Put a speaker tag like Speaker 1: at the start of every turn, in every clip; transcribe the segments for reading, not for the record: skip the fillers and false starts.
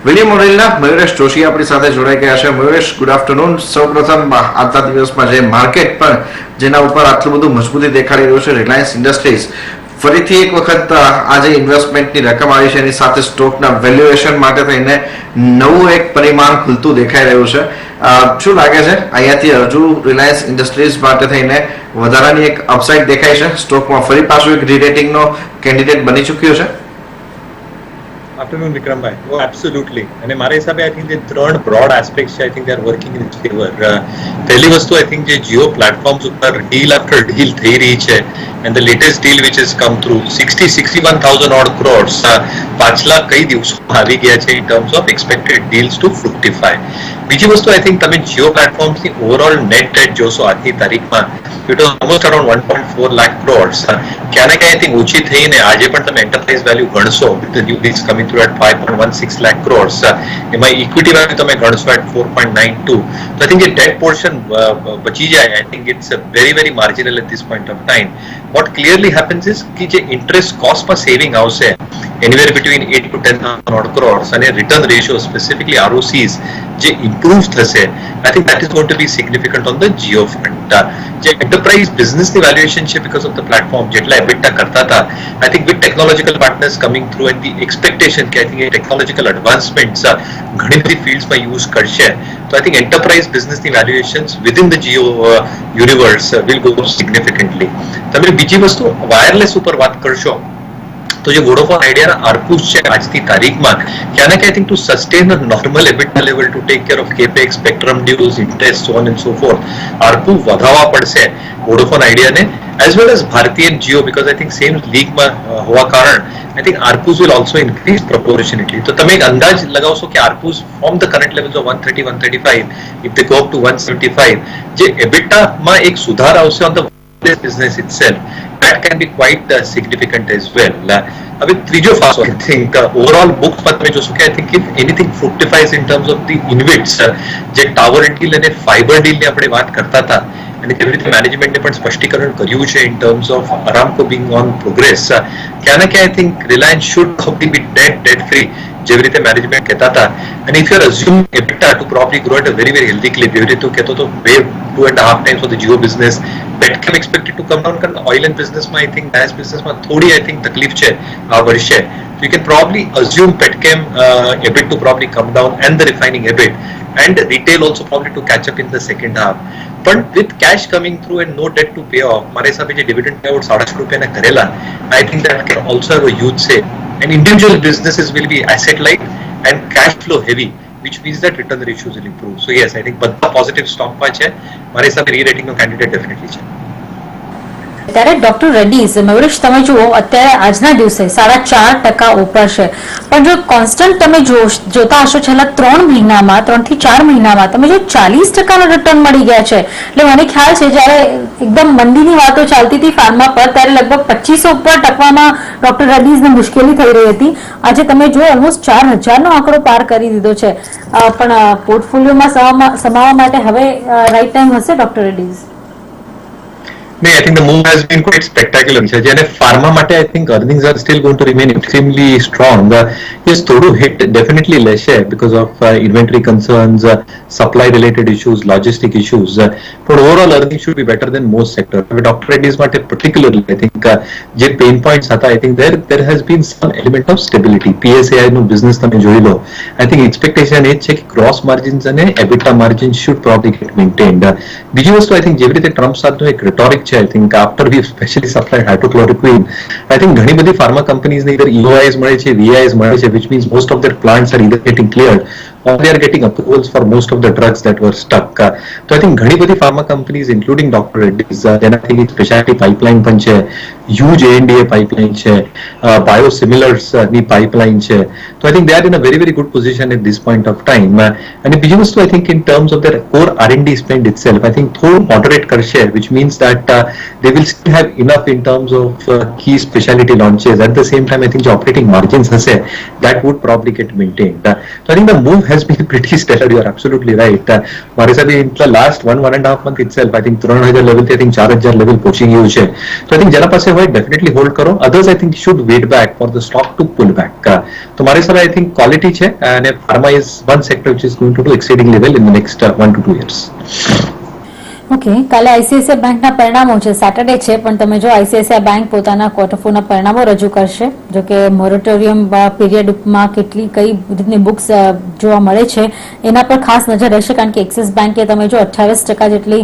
Speaker 1: William મોડેલના મયુરેશ જોશી આપણી સાથે જોડાઈ ગયા છે. મયુરેશ, ગુડ આફ્ટરનૂન. સૌપ્રથમ આજના દિવસમાં જે માર્કેટ પર જેના ઉપર આટલું બધું મજબૂતી દેખાડી રહ્યું છે, રિલાયન્સ ઇન્ડસ્ટ્રીઝ ફરીથી એક વખત આજે ઇન્વેસ્ટમેન્ટની રકમ આવી છે, એની સાથે સ્ટોકના વેલ્યુએશન માટે થઈને નવું એક પરિમાણ ખુલતું દેખાઈ રહ્યું છે. શું લાગે છે અહીંયાથી હજુ રિલાયન્સ ઇન્ડસ્ટ્રીઝ માટે થઈને વધારાની એક અપસાઇડ દેખાય છે? સ્ટોકમાં ફરી પાછું એક રીરેટિંગનો કેન્ડિડેટ બની ચૂક્યો છે.
Speaker 2: Afternoon, Vikram bhai. Oh, absolutely. અને મારા હિસાબે I think the ત્રણ broad aspects છે. I think they are working in its favor. પહેલી વસ્તુ I think જે જીઓ પ્લેટફોર્મ્સ ઉપર deal after deal થઈ રહી છે, and the latest deal which has come through 61,000 odd crores પાછલા કઈ દિવસોમાં આવી ગયા છે in terms of expected deals to fructify. બીજી વસ્તુ I think તમે જીઓ પ્લેટફોર્મ્સની ઓવરઓલ નેટ ડેટ જોશો આજની તારીખમાં, it was almost around 1.4 lakh crores. ક્યાં ને ક્યાં I think ઓછી થઈને આજે પણ તમે એન્ટરપ્રાઇઝ વેલ્યુ ગણશો with the new deals coming through at 5.16 lakh crores. એમાં ઇક્વિટી વેલ્યુ તમે ગણશો at 4.92. So I think the debt portion બચી જાય. I think it's very very marginal at this point of time. What clearly happens is કે જે interest કોસ્ટમાં saving આવશે anywhere between 8 to 10,000 odd crores અને return ratio specifically ROCs જે improve થશે, I think that is going to be significant on the Jio front. જે enterprise business ની valuation છે because of the platform જેટલા EBITDA કરતા હતા, I think with technological partners coming through and the expectation કે I think technological advancements ઘણી બધી fieldsમાં use કરશે, so I think enterprise business ની valuations within the Jio universe will go significantly. તમે બીજી વસ્તુ વાયરલેસ ઉપર વાત કરશો તો જે વોડાફોન આઈડિયાના આરપુસ છે આજની તારીખમાં ક્યાં ને ક્યાં I think to sustain a normal EBITDA level to take care of capex, spectrum dues, interest, so on and so forth, આરપુ વધારવા પડશે Vodafone આઈડિયાને as well as Bharti and Jio, because I think same league માં હોવા કારણ I think ARPUs will also increase proportionately. તો તમે એક અંદાજ લગાવશો કે ARPUs from the current levels of 130, 135, if they go up to 175, જે EBITDA માં એક સુધાર આવશે on the business itself, that can be quite significant as well. હવે ત્રીજો ફાસો I think overall book પર તમે જોશો કે I think if anything fructifies in terms of the InvITs, જે ટાવર ડીલ અને ફાઈબર ડીલની આપણે વાત કરતા હતા અને કેવી રીતે મેનેજમેન્ટે પણ સ્પષ્ટીકરણ કર્યું છે in terms of Aramco being on progress, ક્યાં ને ક્યાં I think Reliance should probably be debt free જેવી રીતે મેનેજમેન્ટ કહેતા હતા. and if you are assuming EBITDA to probably grow at a very very healthy clip, એવી રીતે કહેતો તો 2.5 times for the Jio business, Petchem expected to come down કારણ કે oil and business માં I think gas business માં થોડી I think તકલીફ છે આ વર્ષે, so you can probably assume Petchem EBIT to probably come down and the refining EBIT and retail also probably to catch up in the second half. But with cash coming through and no debt to pay off, મારા હિસાબે જે dividend payout ₹6.5 કરેલા, I think that can also have a huge say. And individual businesses will be asset light and cash flow heavy, which means that return ratios will improve. So yes, I think બધા positive stock માં છે. મારા હિસાબે re-rating નો candidate definitely છે.
Speaker 3: ત્યારે doctor Reddy's, મયુરેશ તમે જુઓ અત્યારે આજના દિવસે 4.5% ઉપર છે, પણ જો કોન્સ્ટન્ટ તમે જોતા હશો છેલ્લા 3 મહિનામાં 3 થી 4 મહિનામાં તમે જો 40% રિટર્ન મળી ગયા છે. એટલે મને ખ્યાલ છે જ્યારે એકદમ મંદીની વાતો ચાલતી હતી ફાર્મા પર ત્યારે લગભગ 2500 ઉપર ટકવામાં ડોક્ટર રેડ્ડીઝને મુશ્કેલી થઈ રહી હતી. આજે તમે જો ઓલમોસ્ટ 4000 નો આંકડો પાર કરી દીધો છે, પણ પોર્ટફોલિયોમાં સમાવવા માટે હવે રાઈટ ટાઈમ હશે doctor Reddy's?
Speaker 2: No, I think the move has been quite spectacular. And pharma mate, I think earnings are still going to remain extremely strong. Yes, thodu hit definitely less because of inventory concerns, supply related issues, logistic issues. But overall earnings should be better than most sectors. Dr. Reddy's mate particularly, I think je pain points hata, I think there has been some element of stability. PSAI no business tame joyi lo. I think expectation is che gross margins and EBITDA margins should probably get maintained. Biji vastu I think જેવી રીતે Trump સાથનો એક rhetoric I think after we especially supplied hydrochloroquine, I think ઘણી બધી pharma companies ને either EOIs મળે છે, VIs મળે છે, which means most of their plants are either getting cleared or they are getting approvals for most of the drugs that were stuck. So I think ઘણી બધી pharma companies including Dr. Reddy's, then I think specialty pipeline પણ છે, huge ANDA pipeline છે, biosimilars ની pipeline છે. So I think they are in a very very good position at this point of time. And બીજી વસ્તુ I think in terms of their core R&D spend itself, I think થોડું moderate કરશે, which means that they will still have enough in terms of key specialty launches. At the same time, I think the operating margins hase, that would probably get maintained. So I think the move has been pretty stellar. You are absolutely right. મારી સાથે in the last 1.5 month itself, I think 3000 level થી I think 4000 level પહોંચી ગયું છે. So I think જેના પાસે હોય definitely hold કરો. Others I think should wait back for the stock to pull back. તો મારી સાથે I think quality છે અને pharma is one sector which is going to do exceedingly well in the next 1 to 2 years.
Speaker 3: Okay, કાલે ICICI બેંકના પરિણામો છે, Saturday છે, પણ તમે જો આઈસીઆઈસીઆઈ બેંક પોતાના ક્વાર્ટર ફોરના પરિણામો રજૂ કરશે, જો કે મોરેટોરિયમ પીરિયડમાં કઈ રીતની બુક્સ જોવા મળે છે એના પર ખાસ નજર રહેશે, કારણ કે એક્સિસ બેંકે તમે જો 28% જેટલી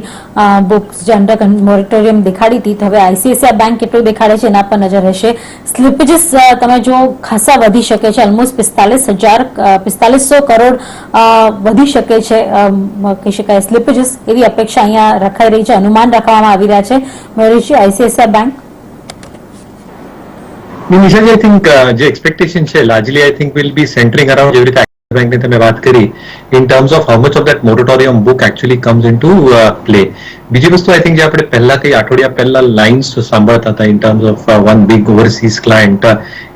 Speaker 3: બુક્સ જે અંડર મોરેટોરિયમ દેખાડી હતી, હવે આઈસીઆઈસીઆઈ બેંક કેટલું દેખાડે છે એના પર નજર રહેશે. સ્લિપેજીસ તમે જો ખાસા વધી શકે છે, ઓલમોસ્ટ 4500 કરોડ વધી શકે છે કહી શકાય સ્લિપેજીસ, એવી અપેક્ષા અહીંયા રખાઈ રહી છે, અનુમાન રાખવામાં આવી રહ્યા છે. Mayurji, ICICI bank
Speaker 2: નિશાજી, I think જે expectation છે largely I think will be centering around જેવી રીતે Axis Bank ની તમે વાત કરી in terms of how much of that moratorium book actually comes into play. બીજી વસ્તુ I think જે આપણે પહેલા કઈ અઠવાડિયા પહેલા લાઇન્સ સાંભળતા હતા in terms of one big overseas client,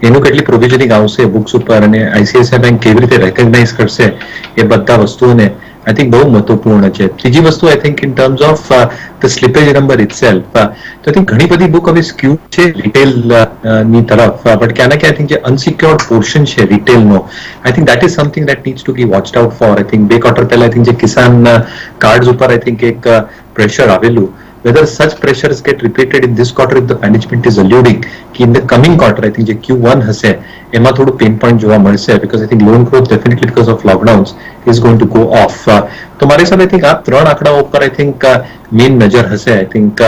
Speaker 2: એનું કેટલી પ્રોવિઝનિંગ આવશે બુક્સ ઉપર અને આઈસીઆઈસીઆઈ બેંક કેવી રીતે રેકગ્નાઇઝ કરશે એ બધા વસ્તુઓને I think બહુ મહત્વપૂર્ણ છે. ત્રીજી વસ્તુ I think in terms of the slippage number itself, તો I think ઘણી બધી બુક હવે સ્ક્યુ છે રિટેલ ની તરફ, બટ ક્યાં ના ક્યાં I think જે અનસિક્યોર્ડ પોર્શન છે રિટેલ નો, I think that is something that needs to be watched out for. I think 2 quarter પહેલા I think જે કિસાન કાર્ડ્સ ઉપર I think એક પ્રેશર આવેલું, whether such pressures get repeated in this quarter if the management is alluding कि in the coming quarter I think જે Q1 હશે એમાં થોડું પેન પોઈન્ટ જોવા મળશે, because I think loan growth definitely because of lockdowns is going to go off. તો મારી સાથે I think આ ત્રણ આંકડાઓ ઉપર I think મેઇન નજર હશે I think,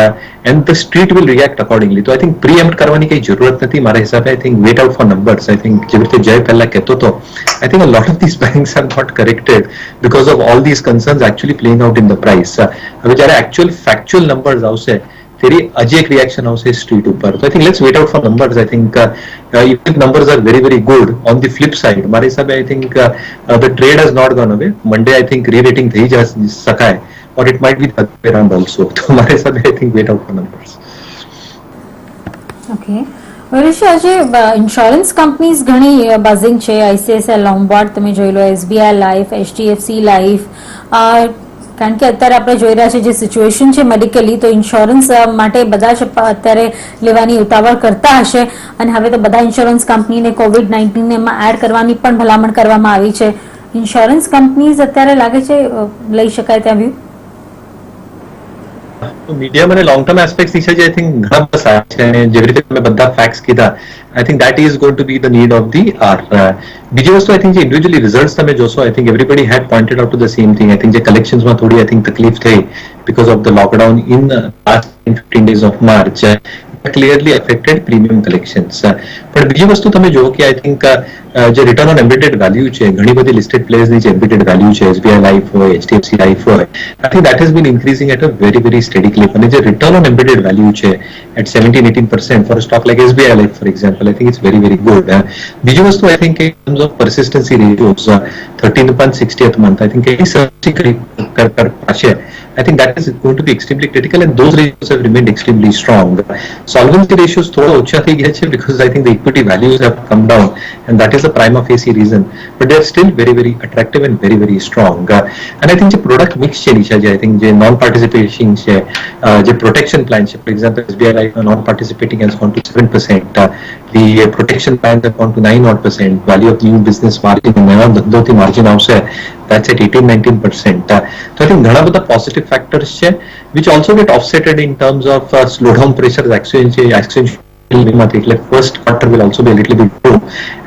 Speaker 2: and the street will react accordingly. તો I think preempt કરવાની કઈ જરૂરત નથી મારા હિસાબે. I think wait out for numbers. I think જેવી રીતે જય પહેલા કહેતો હતો, I think a lot of these banks are not corrected because of all these concerns actually playing out in the price. હવે જ્યારે actual factual numbers આવશે તેરી હજી એક રિએક્શન આવશે સ્ટ્રીટ ઉપર. તો I think let's wait out for numbers. I think if numbers are very very good, on the flip side મારા હિસાબે I think the trade has not gone away. Monday I think re-rating થઈ શકાય, or it might be the other way around also. તો મારા હિસાબે I think wait out for numbers.
Speaker 3: Okay, વરિષ્ઠ આજે insurance companies ઘણી બઝિંગ છે, ICICI Lombard તમે જોઈ લો, એસબીઆઈ લાઈફ, એચડીએફસી લાઈફ, કારણ કે અત્યારે આપણે જોઈ રહ્યા છીએ જે સિચ્યુએશન છે મેડિકલી, તો ઇન્સ્યોરન્સ માટે બધા જ અત્યારે લેવાની ઉતાવળ કરતા હશે, અને હવે તો બધા ઇન્સ્યોરન્સ કંપનીને COVID-19 એમાં એડ કરવાની પણ ભલામણ કરવામાં આવી છે. ઇન્સ્યોરન્સ કંપનીઝ અત્યારે લાગે છે લઈ શકાય ત્યાં વ્યૂ?
Speaker 2: મીડિયમ અને લોંગ ટર્મ એસ્પેક્ટ છે જે I think ઘણા બધા સારા છે, અને જેવી રીતે તમે બધા ફેક્ટ્સ કીધા, I think that is going to be the need of the hour. બીજી વસ્તુ I think જે ઇન્ડિવિજ્યુઅલી રિઝલ્ટ્સ તમે જોશો, I think everybody had pointed out to the same thing. I think જે કલેક્શન્સમાં થોડી I think તકલીફ થઈ because of the lockdown in last 15 days of March, clearly affected premium collections. પણ બીજી વસ્તુ તમે જુઓ કે I think જે રિટર્ન ઓન એમ્બેડેડ વેલ્યુ છે ઘણી બધી લિસ્ટેડ પ્લેયર્સની જે એમ્બેડેડ વેલ્યુ છે, એસબીઆઈ લાઈફ હોય, એચડીએફસી લાઈફ હોય, I think that has been increasing at a very very steady clip. અને જે રિટર્ન ઓન એમ્બેડેડ વેલ્યુ છે at 17-18% for a stock like SBI Life for example, I think it's very very good. બીજી વસ્તુ I think in terms of persistency ratios, 13.60th month, I think I think that is going to be extremely critical, and those ratios have remained extremely strong. Solvency ratios થોડા ઓછા થઈ ગયા છે because I think the equity values have come down, and that is the prima facie reason, but they are still very very attractive and very very strong. And I think the product mix છે નિશાજી, I think જે non participating છે, જે protection plan છે, for example SBI Life non participating has gone to 7%, the protection plans have gone to 9%, value of new business margin નવા ધંધોથી margin આવશે that's at 18-19%. So I think ઘણા બધા positive factors છે which also get offsetted in terms of slowdown pressures exchange એટલે first quarter will also be a little bit low.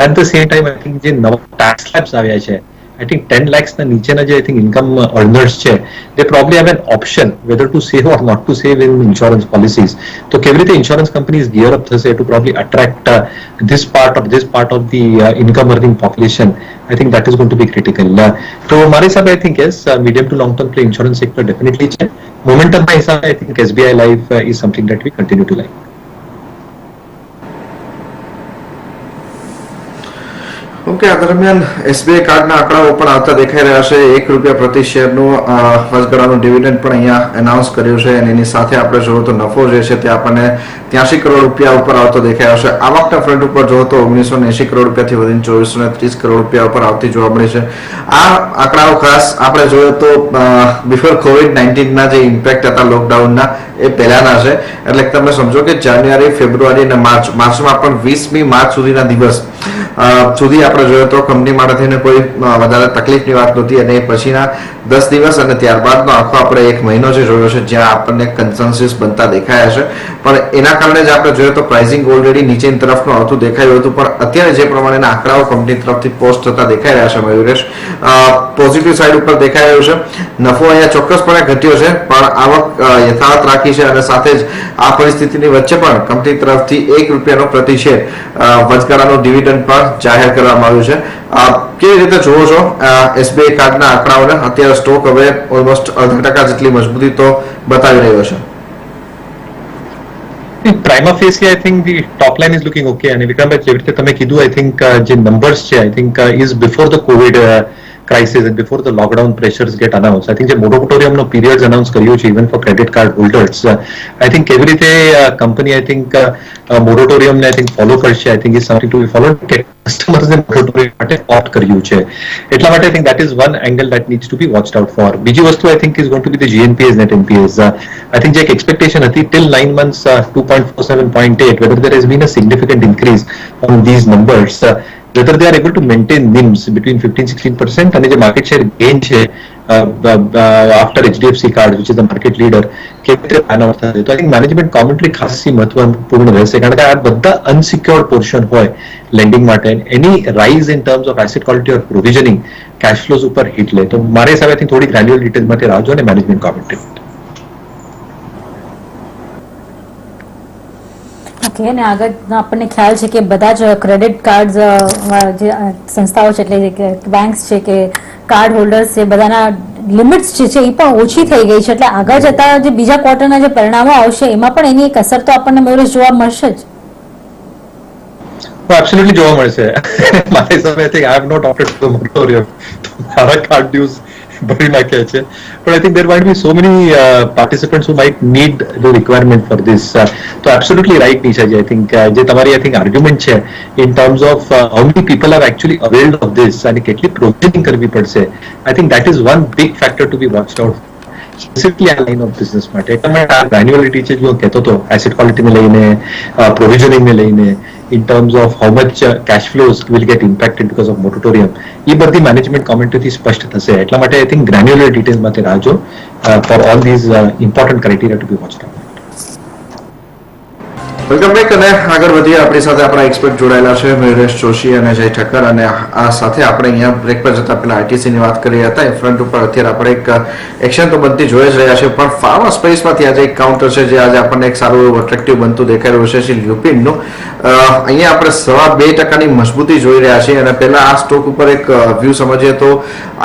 Speaker 2: At the same time I think જે નવા tax slabs આવ્યા છે, I think 10 lakhs ના નીચેના જે I think income earners છે, they probably have an option whether to save or not to save in insurance policies. તો કેવી રીતે insurance companies gear up થશે to probably attract this part of the income earning population, I think that is going to be critical. So મારા હિસાબે I think yes, medium to long term play insurance sector definitely છે. Momentum ના હિસાબે I think SBI Life is something that we continue to like.
Speaker 1: Okay, આ દરમિયાન SBI કાર્ડના આંકડાઓ પણ આવતા દેખાઈ રહ્યા છે. ₹1 પ્રતિ શેરનું વચગાળાનું ડિવિડન્ડ પણ અહીંયા એનાઉન્સ કર્યું છે અને એની સાથે આપણે જોઈએ તો નફો જે છે તે આપણને ₹83 કરોડ ઉપર આવતો દેખાઈ રહ્યો છે. આવકના ફ્રન્ટ ઉપર જોઈએ તો ₹1980 કરોડ થી વધીને ₹2430 કરોડ ઉપર આવતી જોવા મળી છે. આ આંકડાઓ ખાસ આપણે જોઈએ તો બિફોર COVID-19 જે ઇમ્પેક્ટ હતા લોકડાઉનના એ પહેલાના છે. એટલે તમે સમજો કે જાન્યુઆરી, ફેબ્રુઆરી અને માર્ચમાં પણ 20મી માર્ચ સુધીના દિવસ સુધી આપણે જોઈએ તો કંપની માટે થઈને કોઈ વધારે તકલીફની વાત નહોતી અને પછીના 10 દિવસ અને ત્યારબાદનો આખો આપણે 1 મહિનો જે જોયો છે જ્યાં આપણને કન્સન્સસ બનતા દેખાયા છે. પણ એના કારણે જ આપણે જોઈએ તો પ્રાઇસિંગ ઓલરેડી નીચેની તરફનું આવતું દેખાયું હતું. પણ અત્યારે જે પ્રમાણેના આંકડાઓ કંપની તરફથી પોસ્ટ થતા દેખાઈ રહ્યા છે મયુરેશ, પોઝિટિવ સાઈડ ઉપર દેખાઈ રહ્યું છે. નફો અહીંયા ચોક્કસપણે ઘટ્યો છે પણ આવક યથાવત રાખી છે અને સાથે જ આ પરિસ્થિતિની વચ્ચે પણ કંપની તરફથી ₹1 પ્રતિ શેર વચગાળાનું ડિવિડન્ડ પણ જાહેર કરવામાં આવ્યું છે. કેવી રીતે જુઓ છો એસબીઆઈ કાર્ડના આંકડાઓને? અત્યારે સ્ટોક હવે ઓલમોસ્ટ 0.5% જેટલી મજબૂતી તો બતાવી રહ્યો છે.
Speaker 2: Prima facie, I think the top line is looking okay. And Vikramભાઈ, જેવી રીતે તમે કીધું, I think જે numbers છે, I think is before the COVID crisis and before the lockdown pressures get announced. I think જે moratorium નો periods announce કર્યું છે even for credit card holders. I think કેવી રીતે company I think moratorium ને I think follow કરશે, I think is something to be followed. Customers ને moratorium માટે opt કર્યું છે એટલા માટે I think that is one angle that needs to be watched out for. બીજી વસ્તુ I think is going to be the GNPAs, net NPAs. I think જે એક expectation હતી till 9 months 2.47, 0.8, whether there has been a significant increase on these numbers, whether they are able to maintain NIMs between 15-16% અને જે market share gain છે after HDFC card, which is the market leader, કેવી રીતે pan out થશે. તો I think management commentary ખાસી મહત્વપૂર્ણ રહેશે કારણ કે આ બધા unsecured portion હોય lending માટે. any rise in terms of asset quality or provisioning cash flows ઉપર hit લે. તો મારા હિસાબે I think થોડી granular detail માટે રાહ જો અને management commentary.
Speaker 3: ઓકે, અને આગળ આપણને ખ્યાલ છે કે બધા જ ક્રેડિટ કાર્ડ જે સંસ્થાઓ છે એટલે કે બેંક્સ છે કે કાર્ડ હોલ્ડર્સ છે બધાના લિમિટ્સ જે છે એ પણ ઓછી થઈ ગઈ છે. એટલે આગળ જતા જે બીજા ક્વાર્ટરના જે પરિણામો આવશે એમાં પણ એની એક અસર તો આપણને મયુરેશ જોવા મળશે જ.
Speaker 2: એબ્સોલ્યુટલી જોવા મળશે. મારા હિસાબે I think I have not opted for the moratorium. મારા કાર્ડ ડ્યુઝ ભરી નાખ્યા છે. But I think there might be so many participants who might need the requirement for this. So absolutely right, Nishaji. I think જે તમારી I think argument છે in terms of how many people have actually availed of this અને કેટલી provisioning કરવી પડશે. I think that is one big factor to be watched out. Specifically આ line of business માટે એટલા માટે આ ગ્રેન્યુલારિટી છે જો કહેતો હતો એસેટ ક્વોલિટીને લઈને, પ્રોવિઝનિંગને લઈને, in terms of how much cash flows will get impacted because of moratorium, એ બધી મેનેજમેન્ટ કોમેન્ટરીથી સ્પષ્ટ થશે. એટલા માટે I think granular details માટે રાજો for all these important criteria to be watched out.
Speaker 1: Welcome back અને આગળ વધીએ. આપણી સાથે આપણા એક્સપર્ટ જોડાયેલા છે મયુરેશ જોશી અને જય ઠક્કર. અને આ સાથે આપણે અહીંયા બ્રેક પર જતા પહેલા આઈટીસી ની વાત કરી હતા. એ ફ્રન્ટ ઉપર અત્યારે આપણે એક એક્શન તો બનતી જોઈ જ રહ્યા છે પણ ફાર્મા સ્પેસમાંથી આજે એક કાઉન્ટર છે જે આજે આપણને એક સારું એવું અટ્રેક્ટિવ બનતું દેખાઈ રહ્યું છે લ્યુપિનનું. અહીંયા આપણે 2.5% મજબૂતી જોઈ રહ્યા છીએ અને પહેલા આ સ્ટોક ઉપર એક વ્યૂ સમજીએ તો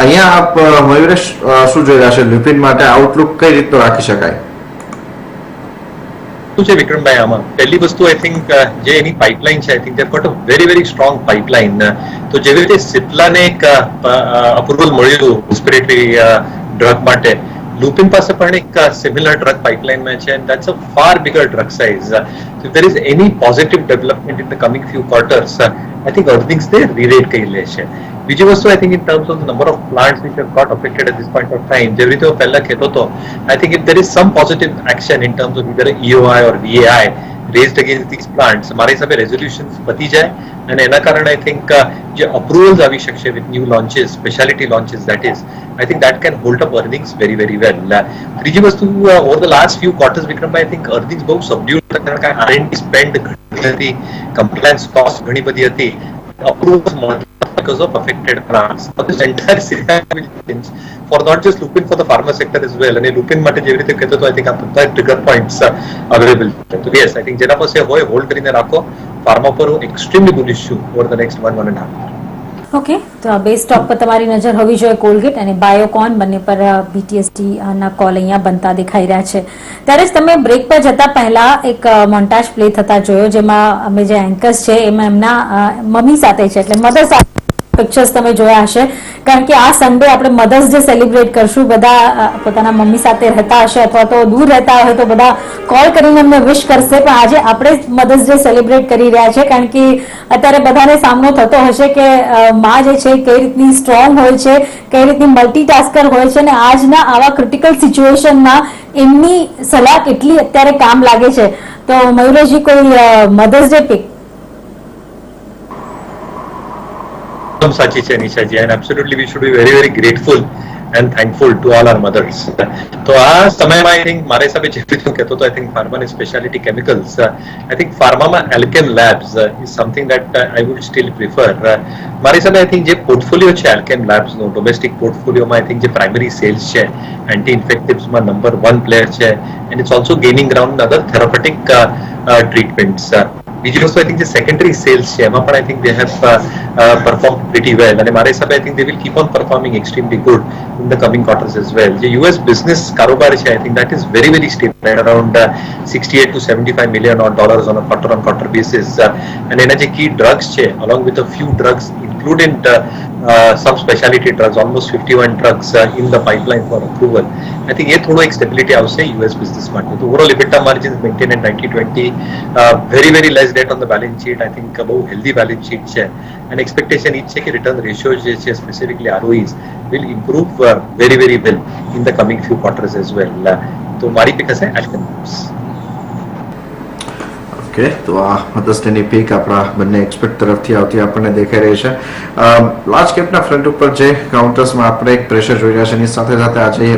Speaker 1: અહીંયા આપ મયુરેશ શું જોઈ રહ્યા છે લ્યુપિન માટે? આઉટલુક કઈ રીતનો રાખી શકાય?
Speaker 2: શું છે વિક્રમભાઈ, આમાં પહેલી વસ્તુ I think જે એની પાઇપલાઇન છે I think they've got a very very strong pipeline. તો જેવી રીતે સિપ્લાને એક અપ્રુવલ મળ્યું રેસ્પિરેટરી ડ્રગ માટે, લુપિન પાસે પણ એક સિમિલર ડ્રગ પાઇપલાઇનમાં છે and that's a far bigger drug size. So if there is any positive development in the coming few quarters, I think earnings they re-rate કરી લેશે. બીજી વસ્તુ I think in terms of the number of plants which have got affected at this point of time, જેવી રીતે હું પહેલા કહેતો હતો, I think if there is some positive action in terms of either EOI or VAI raised against these plants, મારા હિસાબે resolutions પતી જાય અને એના કારણે I think જે approvals આવી શકશે with new launches, specialty launches that is, I think that can hold up earnings very very well. ત્રીજી વસ્તુ over the last few quarters Vikrambhai I think earnings બહુ subdued હતા કારણ કે R&D spend ઘણી હતી, compliance cost ઘણી બધી હતી, approvals because of affected plants. So this entire scenario will change for not just Lupin, for the pharma sector as well. And Lupin માટે જેવી રીતે કહેતો તો I think આ trigger points available. So yes, I think જેના પાસે હોય hold કરીને રાખો. ફાર્મા પર હું extremely bullish છું over the next 1.5 years.
Speaker 3: Okay, તો આ બે સ્ટોક પર તમારી નજર હોવી જોઈએ, કોલગેટ અને બાયોકોન બંને પર BTST ના કોલ અહીંયા બનતા દેખાઈ રહ્યા છે. ત્યારે જ તમે બ્રેક પર જતા પહેલા એક મોન્ટાજ પ્લે થતા જોયો જેમાં અમે જે એન્કર્સ છે એમાં એમના મમ્મી સાથે છે એટલે મધર સાથે પિક્ચર્સ તમે જોયા હશે કારણ કે આ સન્ડે આપણે મધર્સ ડે સેલિબ્રેટ કરશું બધા પોતાના મમ્મી સાથે રહેતા હશે અથવા તો દૂર રહેતા હોય તો બધા કોલ કરીને એમને વિશ કરશે પણ આજે આપણે મધર્સ ડે સેલિબ્રેટ કરી રહ્યા છે કારણ કે અત્યારે બધાને સામનો થતો હશે કે માં જે છે કઈ રીતની સ્ટ્રોંગ હોય છે કઈ રીતની મલ્ટીટાસ્કર હોય છે અને આજના આવા ક્રિટિકલ સિચ્યુએશનમાં એમની સલાહ કેટલી અત્યારે કામ લાગે છે તો મયુરેશજી કોઈ મધર્સ ડે પિક
Speaker 2: સાચી છે નિશાજી, and absolutely we should be very very grateful and thankful to all our mothers. તો આ સમયમાં આઈ થિંક મારા હિસાબે જે રીતે કહેતો તો આઈ થિંક ફાર્મા અને સ્પેશિયાલિટી કેમિકલ્સ આઈ થિંક ફાર્મામાં Alkem labs is something that I would still prefer. મારા હિસાબે આઈ થિંક જે પોર્ટફોલિયો છે એલ્કેમ લેબ્સનો ડોમેસ્ટિક પોર્ટફોલિયોમાં આઈ થિંક જે પ્રાઇમરી સેલ્સ છે એન્ટી ઇન્ફેક્ટિવ્સમાં નંબર 1 પ્લેયર છે and it's also gaining ground other therapeutic treatments. બીજી વસ્તુ આઈ થિંક જે સેકન્ડરી સેલ્સ છે એમાં પણ I think they have performed pretty well અને મારા હિસાબે I think they will keep on performing extremely good in the coming quarters as well. જે US business કારોબાર છે I think that is very very stable at around 68 to 75 million dollars on a quarter basis and એના જે key drugs છે along with a few drugs included some specialty drugs, almost 51 drugs in the pipeline for approval. I think ये थोड़ो एक stability આવશે US business માટે. તો overall EBITDA margins maintain at 90-20, very very less debt on the balance sheet. I think બહુ healthy balance sheet છે and expectation એ છે કે return ratios જે છે specifically ROEs will improve very very well in the coming few quarters as well. તો મારી pick હશે Alkem.
Speaker 1: Okay, તો આ મધર્સ ડેની પીક આપણા બંને એક્સપર્ટ તરફથી આવતી આપણને દેખાઈ રહી છે. લાર્જ કેપના ફ્રન્ટ ઉપર જે કાઉન્ટર્સમાં આપણે એક પ્રેશર જોઈ રહ્યા છે એની સાથે સાથે આજે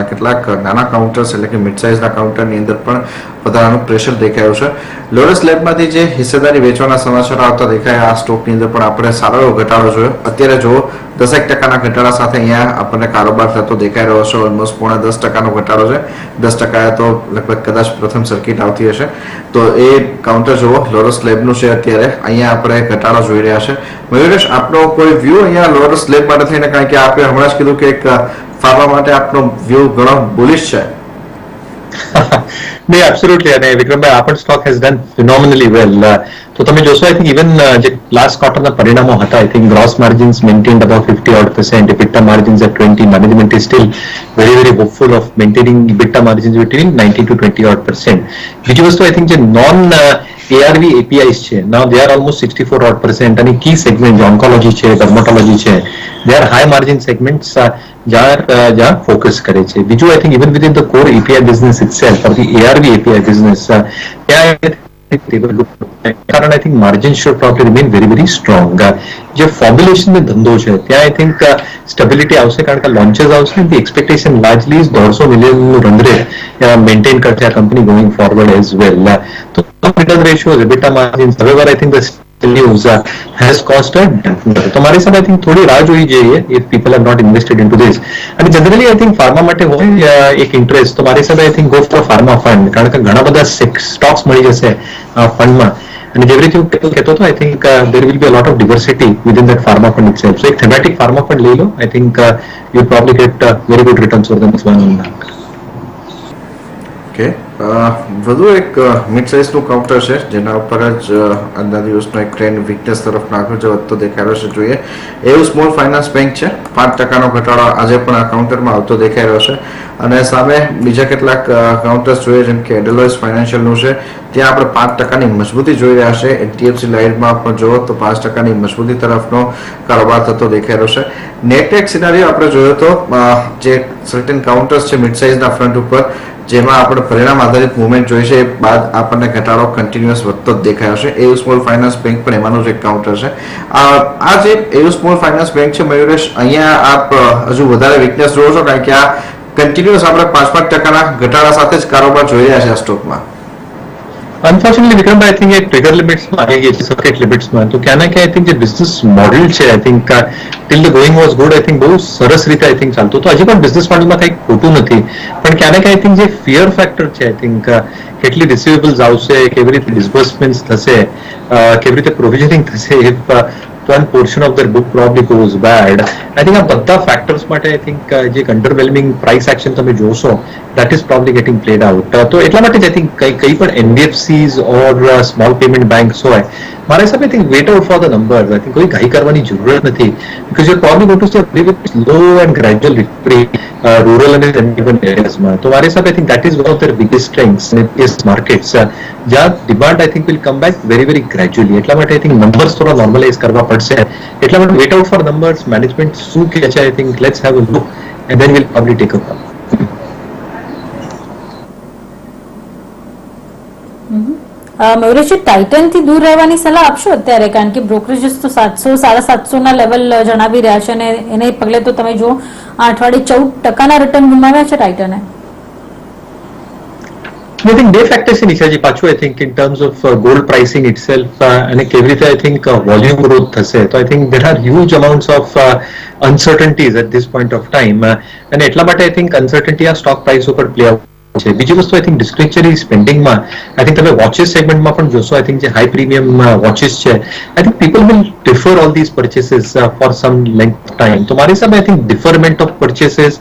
Speaker 1: કેટલાક નાના કાઉન્ટર્સ એટલે કે મિડ સાઇઝના કાઉન્ટરની અંદર પણ વધારાનું પ્રેશર દેખાયું છે. લોરસ લેબમાંથી જે હિસ્સેદારી વેચવાના સમાચાર આવતા દેખાયા આ સ્ટોકની અંદર પણ આપણે સારો એવો ઘટાડો જોયો. અત્યારે જો 10% ઘટાડા સાથે અહીંયા આપણને કારોબાર થતો દેખાઈ રહ્યો છે. ઓલમોસ્ટ 10.5% ઘટાડો છે. 10% તો લગભગ કદાચ પ્રથમ સર્કિટ આવતી હશે. તો એ કાઉન્ટર જુઓ, લોરસ લેબનું છે અત્યારે અહીંયા આપણે ઘટાડો જોઈ રહ્યા છે. મયુરેશ, આપનો કોઈ વ્યૂ અહીંયા લોરસ લેબ માટે થઈને, કારણ કે આપણે હમણાં જ કીધું કે એક ફાર્મા માટે આપનો વ્યૂ ઘણો બુલિશ છે.
Speaker 2: No, absolutely. And Vikrambai, Apple stock has done phenomenally well. તો તમે જોશો આઈ થિંક ઇવન જે લાસ્ટ ક્વાર્ટરના પરિણામો હતા I think gross margins maintained about 50% EBITDA margins at 20. Management is still very very hopeful of maintaining EBITDA margins between 19 to 20%. બીજી વસ્તુ I think જે non ARV APIs છે now they are almost 64% અને key segment જે oncology છે, dermatology છે, they are high margin segments જ્યાં focus કરે છે. બીજું I think even within the core API business itself or the ARV API business ત્યાં કારણ I think margin should probably remain very very strong. જે formulation ધંધો છે ત્યાં આઈ થિંક સ્ટેબિલિટી આવશે કારણ કે લોન્ચેસ આવશે ધી એક્સપેક્ટેશન લાર્જલી ઇઝ 150 મિલિયનનું રન રેટ મેન્ટેન કરશે આ company going forward as well. તો return ratios, EBITDA margins, however I think the news has caused a dampener. તો મારી સાથે I think થોડી રાહ જોઈ જઈએ if people have not invested into this. અને જનરલી I think ફાર્મા માટે હોય એક ઇન્ટરેસ્ટ તો મારી સાથે I think go for pharma fund કારણ કે ઘણા બધા સ્ટોક્સ મળી જશે ફંડમાં અને જેવી રીતે હું કહેતો હતો I think there will be a lot of diversity within that pharma fund itself. So એક thematic pharma fund લઈ લો. I think you'll probably get very good returns over the next 1 month.
Speaker 1: Okay, વધુ એક mid સાઇઝનું counter છે જેના ઉપર જ આજના દિવસનો એક ટ્રેન્ડ વીકનેસ તરફ નાખ્યો છે, વધતો દેખાઈ રહ્યો છે. જોઈએ એવું સ્મોલ ફાઇનાન્સ બેંક છે, 5%નો ઘટાડો આજે પણ આ કાઉન્ટરમાં આવતો દેખાઈ રહ્યો છે. અને સામે બીજા કેટલાક કાઉન્ટર્સ જોઈએ જેમ કે એડેલોઇસ ફાઇનાન્શિયલનું છે, ત્યાં આપણે 5%ની મજબૂતી જોઈ રહ્યા છે. HDFC લાઇટમાં પણ જુઓ તો 5%ની મજબૂતી તરફનો કારોબાર થતો દેખાઈ રહ્યો છે. નેટટેક સિનારીઓ આપણે જોયો તો જે સર્ટેન કાઉન્ટર્સ છે મિડ સાઇઝના ફ્રન્ટ ઉપર જેમાં આપણે પરિણામ આધારિત મુવમેન્ટ જોઈ છે, એ બાદ આપણને ઘટાડો કન્ટિન્યુઅસ વધતો જ દેખાયો છે. એવું સ્મોલ ફાઇનાન્સ બેંક પણ એમાંનું જ એક કાઉન્ટર છે. આ જે એવું સ્મોલ ફાઇનાન્સ બેંક છે મયુરેશ, અહીંયા આપ હજુ વધારે વીકનેસ જોવો છો કારણ કે આ કન્ટિન્યુઅસ આપણે 5% ઘટાડા સાથે જ કારોબાર જોઈ રહ્યા છે આ સ્ટોકમાં.
Speaker 2: Unfortunately, Vikrambai, I think एक ट्रिगर लिमिट्स में आ गई है, सर्किट लिमिट्स में. तो क्या ना क्या I think જે બિઝનેસ મોડેલ છે I think till the going was good. I think બહુ સરસ રીતે I think ચાલતું તો હજી પણ બિઝનેસ મોડેલમાં કંઈ ખોટું નથી. પણ ક્યાં ના ક્યાં I think જે ફિયર ફેક્ટર છે I think કેટલી રિસીવેબલ્સ આવશે, કેવી રીતે ડિસ્બર્સમેન્ટ્સ થશે, કેવી રીતે પ્રોવિઝનિંગ થશે, if one portion of their book probably goes bad. I think આ બધા ફેક્ટર્સ માટે I think જે અંડરવેલ્મિંગ પ્રાઇસ એક્શન તમે જોશો that is probably getting played out. તો એટલા માટે જ I think કંઈ પણ NBFCs or small payment banks હોય મારા હિસાબે I think wait out for the numbers. I think કોઈ ઘાઈ કરવાની જરૂરત નથી, because you probably going to see a very slow and gradual recovery rural અને અર્બન એરિયાઝમાં. તો મારા હિસાબે I think that is one of their biggest strengths is markets, જ્યાં demand I think will come back very very gradually. એટલા માટે I think numbers થોડા normalise કરવા પડશે. એટલા માટે wet out for numbers. Management શું કહે છે I think let's have a look and then will probably take a call.
Speaker 3: મયુરેશજી, ટાઇટન થી દૂર રહેવાની સલાહ આપશો અત્યારે? કારણ કે બ્રોકરેજીસ તો 700-750 ના લેવલ જણાવી રહ્યા છે અને એને પગલે તો તમે જો આ અઠવાડિયે 14% રિટર્ન ગુમાવ્યા છે ટાઇટને.
Speaker 2: I think day factors in Nishaji Pachu, I think in terms of gold pricing itself and everything, I think volume growth thase. So I think there are huge amounts of uncertainties at this point of time and એટલા માટે I think uncertainty આ stock price ઉપર play out છે. બીજી વસ્તુ I think discretionary સ્પેન્ડિંગમાં I think તમે watches સેગમેન્ટમાં પણ જોશો. આઈ થિંક જે હાઈ પ્રીમિયમ વોચિસ છે I think people will defer all this purchases for some length of time. તો મારી હિસાબે I think deferment of purchases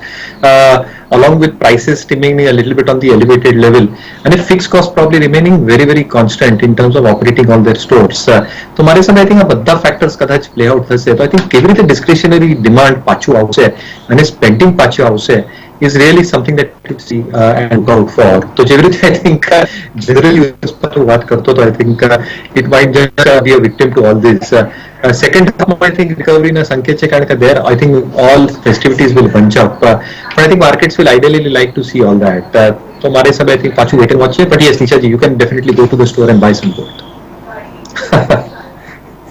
Speaker 2: along with prices remaining a little bit on the elevated level and a fixed cost probably remaining very very constant in terms of operating all their stores. તો મારી હિસાબે I think આ બધા factors કદાચ play out થશે. તો I think કેવી રીતે ડિસ્ક્રિશનરી ડિમાન્ડ પાછું આવશે અને સ્પેન્ડિંગ પાછું આવશે is really something that you see and look out for. So generally I think generally વાત કરતો તો I think it might just be a victim to all this. Second half I think recovery ના સંકેત છે, કારણ કે there I think all festivities will bunch up but I think markets will ideally like to see all that. So મારે હિસાબે I think પાછું wait and watch છે. But yes Nishaji, you can definitely go to the store and buy some gold.